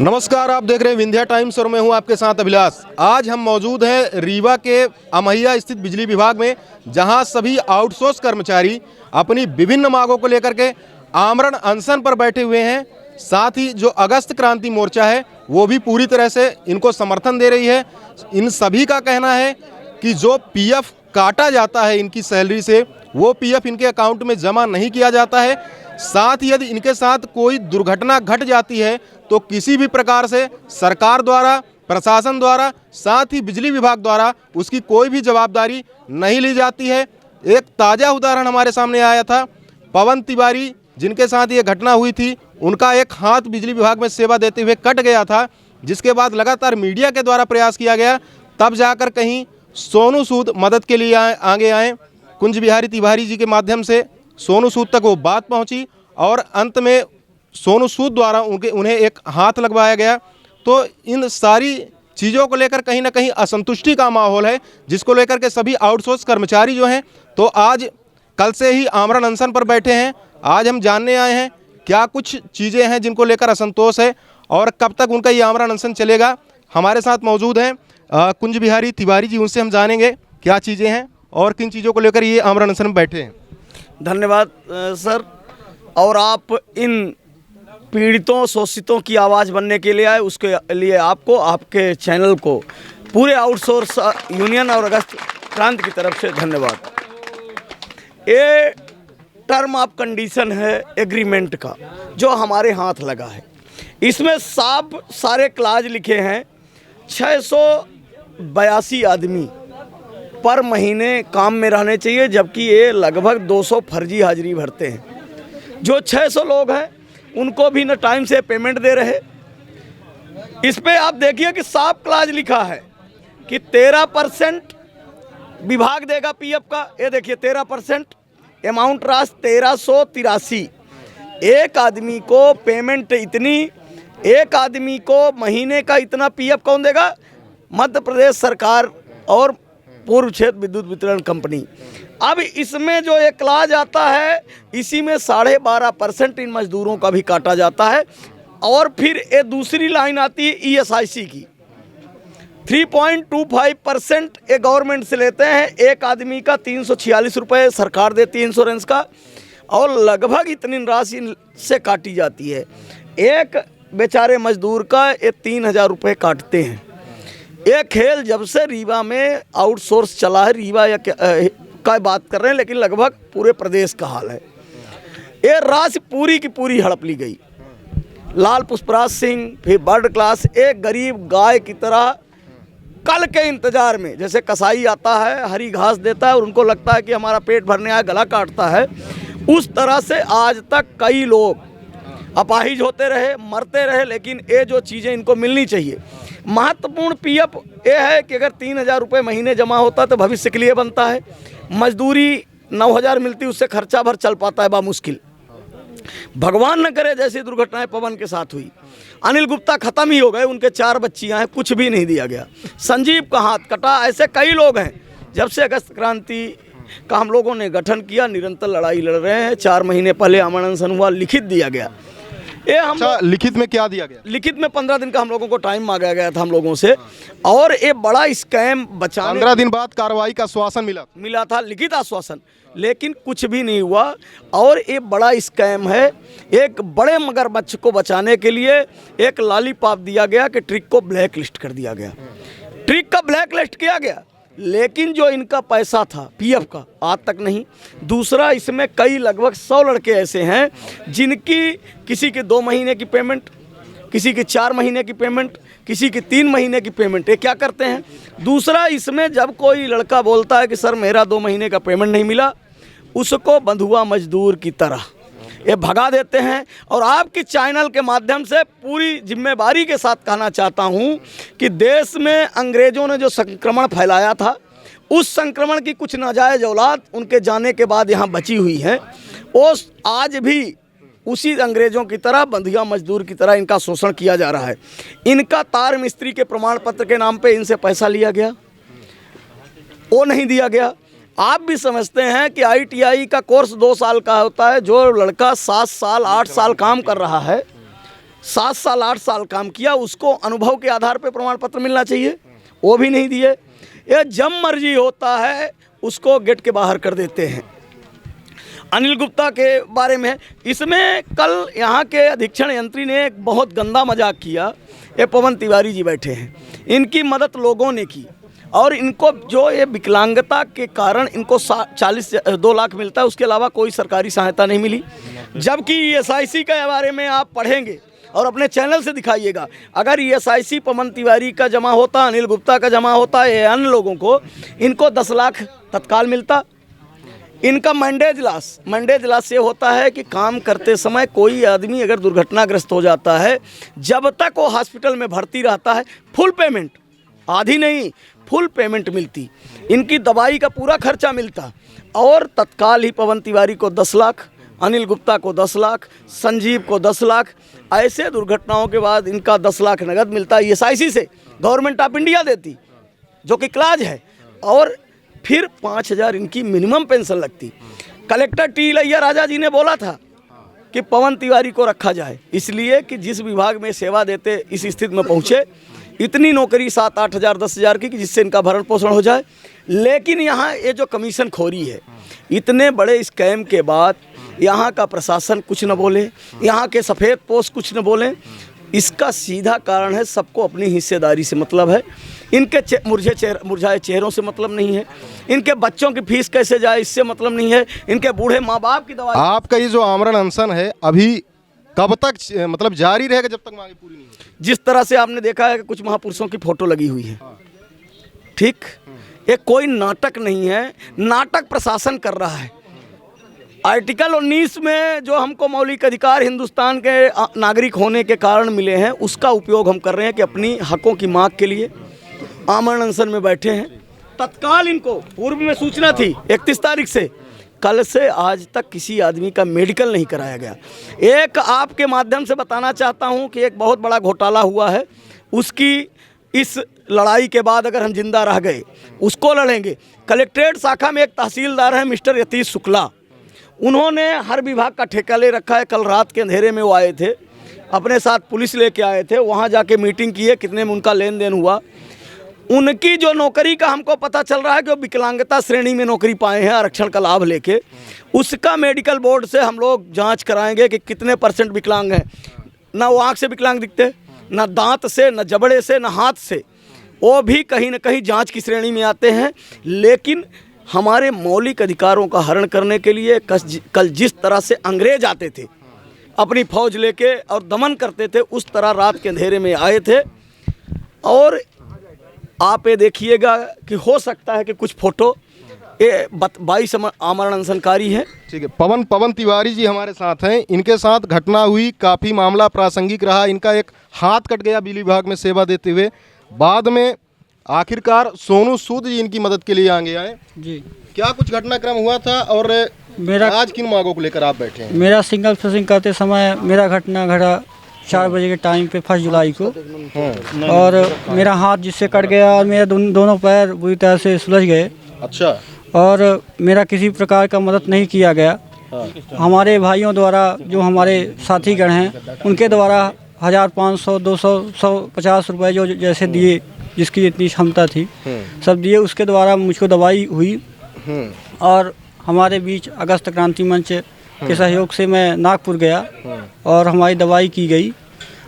नमस्कार, आप देख रहे हैं विंध्या टाइम्स और मैं हूं आपके साथ अभिलाष। आज हम मौजूद हैं रीवा के अमैया स्थित बिजली विभाग में, जहां सभी आउटसोर्स कर्मचारी अपनी विभिन्न मांगों को लेकर के आमरण अनशन पर बैठे हुए हैं। साथ ही जो अगस्त क्रांति मोर्चा है वो भी पूरी तरह से इनको समर्थन दे रही है। इन सभी का कहना है कि जो पीएफ काटा जाता है इनकी सैलरी से, वो पीएफ इनके अकाउंट में जमा नहीं किया जाता है। साथ ही यदि इनके साथ कोई दुर्घटना घट जाती है तो किसी भी प्रकार से सरकार द्वारा, प्रशासन द्वारा, साथ ही बिजली विभाग द्वारा उसकी कोई भी जवाबदारी नहीं ली जाती है। एक ताज़ा उदाहरण हमारे सामने आया था। पवन तिवारी जिनके साथ ये घटना हुई थी, उनका एक हाथ बिजली विभाग में सेवा देते हुए कट गया था, जिसके बाद लगातार मीडिया के द्वारा प्रयास किया गया, तब जाकर कहीं सोनू सूद मदद के लिए आगे आए। कुंज बिहारी तिवारी जी के माध्यम से सोनू सूद तक वो बात पहुंची और अंत में सोनू सूद द्वारा उन्हें एक हाथ लगवाया गया। तो इन सारी चीज़ों को लेकर कहीं ना कहीं असंतुष्टि का माहौल है, जिसको लेकर के सभी आउटसोर्स कर्मचारी जो हैं तो आज कल से ही आमरण अनशन पर बैठे हैं। आज हम जानने आए हैं क्या कुछ चीज़ें हैं जिनको लेकर असंतोष है और कब तक उनका ये आमरण अनशन चलेगा। हमारे साथ मौजूद हैं कुंज बिहारी तिवारी जी, उनसे हम जानेंगे क्या चीज़ें हैं और किन चीज़ों को लेकर ये आमरण अनशन में बैठे हैं। धन्यवाद सर। और आप इन पीड़ितों शोषितों की आवाज़ बनने के लिए आए, उसके लिए आपको, आपके चैनल को, पूरे आउटसोर्स यूनियन और अगस्त क्रांति की तरफ से धन्यवाद। ये टर्म ऑफ कंडीशन है एग्रीमेंट का जो हमारे हाथ लगा है। इसमें साफ सारे क्लाज लिखे हैं। 682 आदमी पर महीने काम में रहने चाहिए, जबकि ये लगभग 200 फर्जी हाजिरी भरते हैं। जो 600 लोग हैं उनको भी न टाइम से पेमेंट दे रहे। इस पे आप देखिए कि साफ क्लाज लिखा है कि 13% विभाग देगा पीएफ का। ये देखिए 13%, अमाउंट राशि 1383। एक आदमी को पेमेंट इतनी, एक आदमी को महीने का इतना पीएफ कौन देगा? मध्य प्रदेश सरकार और पूर्व क्षेत्र विद्युत वितरण कंपनी। अब इसमें जो एक क्लाज आता है, इसी में 12.5% इन मजदूरों का भी काटा जाता है। और फिर ये दूसरी लाइन आती है ईएसआईसी की। 3.25% ये गवर्नमेंट से लेते हैं। एक आदमी का 346 रुपये सरकार देती है इंश्योरेंस का, और लगभग इतनी राशि से काटी जाती है। एक बेचारे मजदूर का ये 3000 रुपये काटते हैं। ये खेल जब से रीवा में आउटसोर्स चला है, रीवा या का बात कर रहे हैं, लेकिन लगभग पूरे प्रदेश का हाल है। ये राशि पूरी की पूरी हड़प ली गई। लाल पुष्पराज सिंह, फिर बर्ड क्लास, एक गरीब गाय की तरह कल के इंतजार में, जैसे कसाई आता है हरी घास देता है और उनको लगता है कि हमारा पेट भरने आया, गला काटता है, उस तरह से आज तक कई लोग अपाहिज होते रहे, मरते रहे। लेकिन ये जो चीज़ें इनको मिलनी चाहिए, महत्वपूर्ण पीएफ ये है कि अगर 3000 रुपये महीने जमा होता तो भविष्य के लिए बनता है। मजदूरी 9000 मिलती, उससे खर्चा भर चल पाता है बामुश्किल। भगवान न करे जैसी दुर्घटनाएं पवन के साथ हुई। अनिल गुप्ता खत्म ही हो गए, उनके 4 बच्चियां हैं, कुछ भी नहीं दिया गया। संजीव का हाथ कटा। ऐसे कई लोग हैं। जब से अगस्त क्रांति का हम लोगों ने गठन किया, निरंतर लड़ाई लड़ रहे हैं। 4 महीने पहले आमरण अनशन हुआ, लिखित दिया गया। ये हम लिखित में क्या दिया गया? लिखित में 15 दिन का हम लोगों को टाइम मांगा गया था हम लोगों से, और ये बड़ा स्कैम बचाने 15 दिन बाद कार्रवाई का आश्वासन मिला था, लिखित आश्वासन, लेकिन कुछ भी नहीं हुआ। और ये बड़ा स्कैम है। एक बड़े मगरमच्छ को बचाने के लिए एक लॉलीपॉप दिया गया कि ट्रिक को ब्लैक लिस्ट कर दिया गया। ट्रिक का ब्लैक लिस्ट किया गया, लेकिन जो इनका पैसा था पीएफ का आज तक नहीं। दूसरा, इसमें कई लगभग 100 लड़के ऐसे हैं जिनकी किसी के 2 महीने की पेमेंट, किसी के 4 महीने की पेमेंट, किसी की 3 महीने की पेमेंट। ये क्या करते हैं? दूसरा, इसमें जब कोई लड़का बोलता है कि सर मेरा 2 महीने का पेमेंट नहीं मिला, उसको बंधुआ मजदूर की तरह ये भगा देते हैं। और आपकी चैनल के माध्यम से पूरी जिम्मेदारी के साथ कहना चाहता हूं कि देश में अंग्रेज़ों ने जो संक्रमण फैलाया था, उस संक्रमण की कुछ नाजायज औलाद उनके जाने के बाद यहाँ बची हुई है। वो आज भी उसी अंग्रेज़ों की तरह बंधुआ मजदूर की तरह इनका शोषण किया जा रहा है। इनका तार मिस्त्री के प्रमाण पत्र के नाम पे इनसे पैसा लिया गया, वो नहीं दिया गया। आप भी समझते हैं कि आईटीआई का कोर्स 2 साल का होता है। जो लड़का 7 साल 8 साल काम कर रहा है, 7 साल 8 साल काम किया, उसको अनुभव के आधार पर प्रमाण पत्र मिलना चाहिए, वो भी नहीं दिए। ये जब मर्जी होता है उसको गेट के बाहर कर देते हैं। अनिल गुप्ता के बारे में इसमें कल यहाँ के अधीक्षण यंत्री ने एक बहुत गंदा मजाक किया। ये पवन तिवारी जी बैठे हैं, इनकी मदद लोगों ने की और इनको जो ये विकलांगता के कारण इनको 2 लाख मिलता है, उसके अलावा कोई सरकारी सहायता नहीं मिली। जबकि ESIC के बारे में आप पढ़ेंगे और अपने चैनल से दिखाइएगा, अगर ESIC पवन तिवारी का जमा होता, अनिल गुप्ता का जमा होता, ये अन्य लोगों को, इनको 10 लाख तत्काल मिलता। इनका मैंडेज लॉस ये होता है कि काम करते समय कोई आदमी अगर दुर्घटनाग्रस्त हो जाता है, जब तक वो हॉस्पिटल में भर्ती रहता है, फुल पेमेंट, आधी नहीं, फुल पेमेंट मिलती। इनकी दवाई का पूरा खर्चा मिलता और तत्काल ही पवन तिवारी को 10 लाख, अनिल गुप्ता को 10 लाख, संजीव को 10 लाख, ऐसे दुर्घटनाओं के बाद इनका 10 लाख नगद मिलता ESIC से, गवर्नमेंट ऑफ इंडिया देती, जो कि क्लाज है। और फिर 5,000 इनकी मिनिमम पेंशन लगती। कलेक्टर T लैया राजा जी ने बोला था कि पवन तिवारी को रखा जाए, इसलिए कि जिस विभाग में सेवा देते इस स्थिति में पहुँचे, इतनी नौकरी 7-8 हज़ार 10 हज़ार की कि जिससे इनका भरण पोषण हो जाए। लेकिन यहाँ ये जो कमीशन खोरी है, इतने बड़े स्कैम के बाद यहाँ का प्रशासन कुछ न बोले, यहाँ के सफ़ेद पोस्ट कुछ न बोलें। इसका सीधा कारण है सबको अपनी हिस्सेदारी से मतलब है, इनके मुरझाए चेहरों से मतलब नहीं है, इनके बच्चों की फीस कैसे जाए इससे मतलब नहीं है, इनके बूढ़े माँ बाप की दवाई। आपका ये जो आमरण अनशन है अभी कब तक मतलब जारी रहेगा, जब तक मांगे पूरी नहीं होती? जिस तरह से आपने देखा है कि कुछ महापुरुषों की फोटो लगी हुई है, ठीक, ये कोई नाटक नहीं है, नाटक प्रशासन कर रहा है। आर्टिकल 19 में जो हमको मौलिक अधिकार हिंदुस्तान के नागरिक होने के कारण मिले हैं, उसका उपयोग हम कर रहे हैं कि अपनी हकों की मांग के लिए आमरण अनशन में बैठे हैं। तत्काल इनको पूर्व में सूचना थी 31 तारीख से, कल से आज तक किसी आदमी का मेडिकल नहीं कराया गया। एक आपके माध्यम से बताना चाहता हूं कि एक बहुत बड़ा घोटाला हुआ है, उसकी इस लड़ाई के बाद अगर हम जिंदा रह गए उसको लड़ेंगे। कलेक्ट्रेट शाखा में एक तहसीलदार हैं मिस्टर यतीश शुक्ला, उन्होंने हर विभाग का ठेका ले रखा है। कल रात के अंधेरे में वो आए थे, अपने साथ पुलिस लेके आए थे, वहाँ जाके मीटिंग की है, कितने में उनका लेन देन हुआ। उनकी जो नौकरी का हमको पता चल रहा है कि वो विकलांगता श्रेणी में नौकरी पाए हैं आरक्षण का लाभ लेके, उसका मेडिकल बोर्ड से हम लोग जांच कराएंगे कि कितने % विकलांग हैं। ना वो आँख से विकलांग दिखते, ना दांत से, ना जबड़े से, ना हाथ से, वो भी कहीं ना कहीं जांच की श्रेणी में आते हैं। लेकिन हमारे मौलिक अधिकारों का हरण करने के लिए कल जिस तरह से अंग्रेज आते थे अपनी फौज लेके और दमन करते थे, उस तरह रात के अंधेरे में आए थे। और आप ये देखिएगा कि हो सकता है कि कुछ फोटो ये 22 आमरण अनशनकारी है। ठीक है, पवन तिवारी जी हमारे साथ हैं, इनके साथ घटना हुई, काफ़ी मामला प्रासंगिक रहा। इनका एक हाथ कट गया बिजली विभाग में सेवा देते हुए, बाद में आखिरकार सोनू सूद जी इनकी मदद के लिए आगे आए जी। क्या कुछ घटनाक्रम हुआ था और मेरा आज किन मांगों को लेकर आप बैठे हैं? मेरा सिंगल फिशिंग करते समय मेरा घटना घटा 4 बजे के टाइम पे 1 जुलाई को, और मेरा हाथ जिससे कट गया और मेरे दोनों पैर बुरी तरह से सुलझ गए। अच्छा। और मेरा किसी प्रकार का मदद नहीं किया गया। हमारे भाइयों द्वारा, जो हमारे साथीगण हैं, उनके द्वारा 1500, 200, 150 रुपये जो जैसे दिए, जिसकी जितनी क्षमता थी सब दिए। उसके द्वारा मुझको दवाई हुई और हमारे बीच अगस्त क्रांति मंच के सहयोग से मैं नागपुर गया और हमारी दवाई की गई।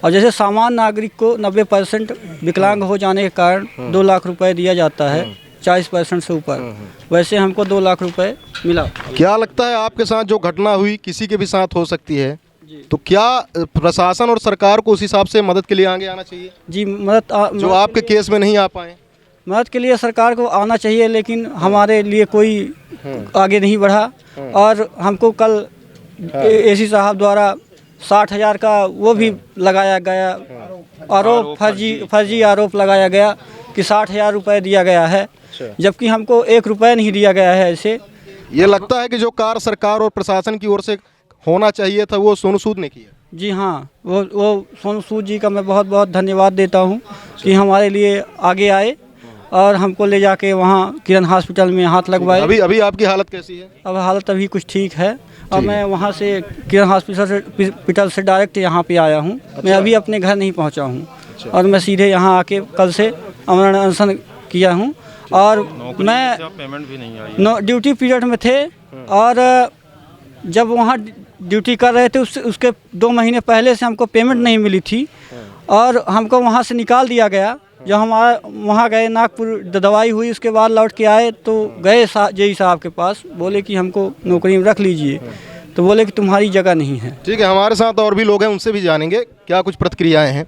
और जैसे सामान्य नागरिक को 90% विकलांग हो जाने के कारण 2 लाख रुपए दिया जाता है 40% से ऊपर, वैसे हमको 2 लाख रुपए मिला। क्या लगता है आपके साथ जो घटना हुई किसी के भी साथ हो सकती है, तो क्या प्रशासन और सरकार को उस हिसाब से मदद के लिए आगे आना चाहिए? जी, मदद जो आपके केस में नहीं आ पाए। मदद के लिए सरकार को आना चाहिए, लेकिन हमारे लिए कोई आगे नहीं बढ़ा। और हमको कल एसी साहब द्वारा 60,000 का वो भी लगाया गया आरोप, फर्जी आरोप लगाया गया कि 60,000 रुपये दिया गया है, जबकि हमको 1 रुपया नहीं दिया गया है। ऐसे ये लगता है कि जो कार्य सरकार और प्रशासन की ओर से होना चाहिए था वो सोनू सूद ने किया। जी हाँ, वो सोनू सूद जी का मैं बहुत बहुत धन्यवाद देता हूँ कि हमारे लिए आगे आए और हमको ले जाके वहाँ किरण हॉस्पिटल में हाथ लगवाए। अभी अभी आपकी हालत कैसी है? अब हालत अभी कुछ ठीक है और मैं वहाँ से किरण हॉस्पिटल से डायरेक्ट यहाँ पे आया हूँ। मैं अभी अपने घर नहीं पहुँचा हूँ और मैं सीधे यहाँ आके कल से अमरण अनशन किया हूँ। और मैं पेमेंट भी नहीं आई, ड्यूटी पीरियड में थे और जब वहाँ ड्यूटी कर रहे थे उसके 2 महीने पहले से हमको पेमेंट नहीं मिली थी और हमको वहाँ से निकाल दिया गया। जब हमारा वहाँ गए नागपुर दवाई हुई, उसके बाद लौट के आए तो गए जेई साहब के पास, बोले कि हमको नौकरी में रख लीजिए, तो बोले कि तुम्हारी जगह नहीं है। ठीक है, हमारे साथ और भी लोग हैं, उनसे भी जानेंगे क्या कुछ प्रतिक्रियाएं हैं।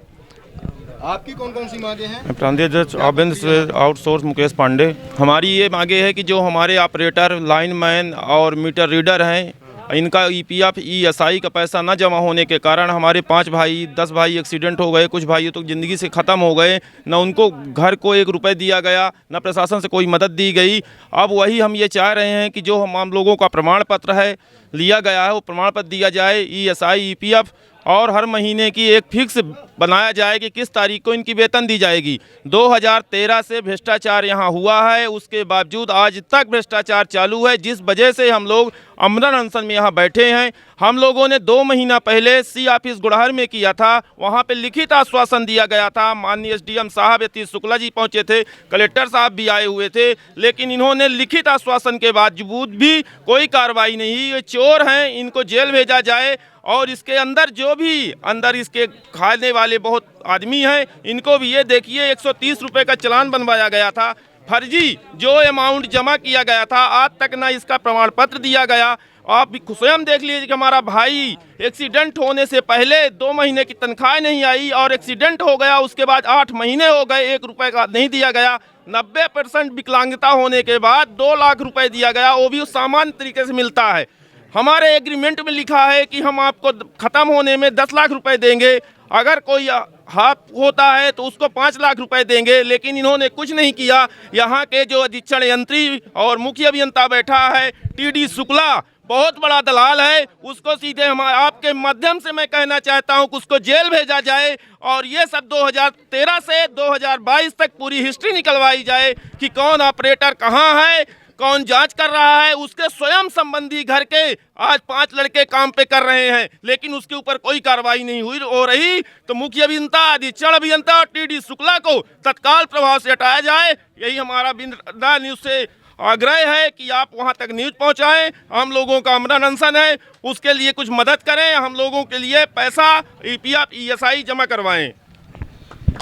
आपकी कौन कौन सी मांगे हैं? प्रांतीय जज आबिंद से आउटसोर्स मुकेश पांडे। हमारी ये मांगे है कि जो हमारे ऑपरेटर, लाइनमैन और मीटर रीडर हैं, इनका ईपीएफ ईएसआई का पैसा न जमा होने के कारण हमारे 5 भाई 10 भाई एक्सीडेंट हो गए, कुछ भाई तो ज़िंदगी से ख़त्म हो गए। न उनको घर को 1 रुपये दिया गया, न प्रशासन से कोई मदद दी गई। अब वही हम ये चाह रहे हैं कि जो हम लोगों का प्रमाण पत्र है लिया गया है वो प्रमाण पत्र दिया जाए, ईएसआई ईपीएफ, और हर महीने की एक फिक्स बनाया जाए कि किस तारीख को इनकी वेतन दी जाएगी। 2013 से भ्रष्टाचार यहाँ हुआ है, उसके बावजूद आज तक भ्रष्टाचार चालू है, जिस वजह से हम लोग अमरण अनशन में यहाँ बैठे हैं। हम लोगों ने 2 महीना पहले सी ऑफिस गुड़हर में किया था, वहाँ पे लिखित आश्वासन दिया गया था। माननीय एसडीएम साहब यतीश शुक्ला जी पहुँचे थे, कलेक्टर साहब भी आए हुए थे, लेकिन इन्होंने लिखित आश्वासन के बावजूद भी कोई कार्रवाई नहीं। ये चोर हैं, इनको जेल भेजा जाए और इसके अंदर जो भी अंदर इसके खाने वाले बहुत आदमी हैं, इनको भी ये देखिए 130 रुपये का चालान बनवाया गया था। फर्जी जो अमाउंट जमा किया गया था आज तक ना इसका प्रमाण पत्र दिया गया। आप भी स्वयं देख लीजिए कि हमारा भाई एक्सीडेंट होने से पहले 2 महीने की तनख्वाह नहीं आई और एक्सीडेंट हो गया, उसके बाद 8 महीने हो गए, 1 रुपये का नहीं दिया गया। 90% विकलांगता होने के बाद 2 लाख रुपए दिया गया, वो भी सामान्य तरीके से मिलता है। हमारे एग्रीमेंट में लिखा है कि हम आपको ख़त्म होने में 10 लाख रुपए देंगे, अगर कोई हाथ होता है तो उसको 5 लाख रुपए देंगे, लेकिन इन्होंने कुछ नहीं किया। यहाँ के जो अधीक्षण यंत्री और मुख्य अभियंता बैठा है टीडी शुक्ला, बहुत बड़ा दलाल है, उसको सीधे हम आपके माध्यम से मैं कहना चाहता हूँ कि उसको जेल भेजा जाए और ये सब 2013 से 2022 तक पूरी हिस्ट्री निकलवाई जाए कि कौन ऑपरेटर कहाँ है, कौन जांच कर रहा है। उसके स्वयं संबंधी घर के आज 5 लड़के काम पे कर रहे हैं, लेकिन उसके ऊपर कोई कार्रवाई नहीं हुई हो रही। तो मुख्य अभियंता, अधीक्षण अभियंता और टीडी शुक्ला को तत्काल प्रभाव से हटाया जाए। यही हमारा बिंदा न्यूज़ से आग्रह है कि आप वहां तक न्यूज़ पहुंचाएं। हम लोगों का अमरण अनशन है, उसके लिए कुछ मदद करें, हम लोगों के लिए पैसा ईपीएफ ईएसआई जमा करवाएं।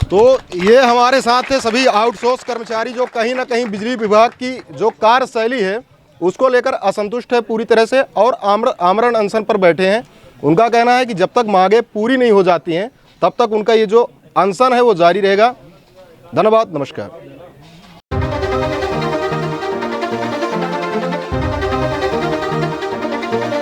तो ये हमारे साथ थे सभी आउटसोर्स कर्मचारी जो कहीं ना कहीं बिजली विभाग की जो कार्यशैली है उसको लेकर असंतुष्ट है पूरी तरह से और आमरण अनशन पर बैठे हैं। उनका कहना है कि जब तक मांगे पूरी नहीं हो जाती हैं तब तक उनका ये जो अनशन है वो जारी रहेगा। धन्यवाद, नमस्कार।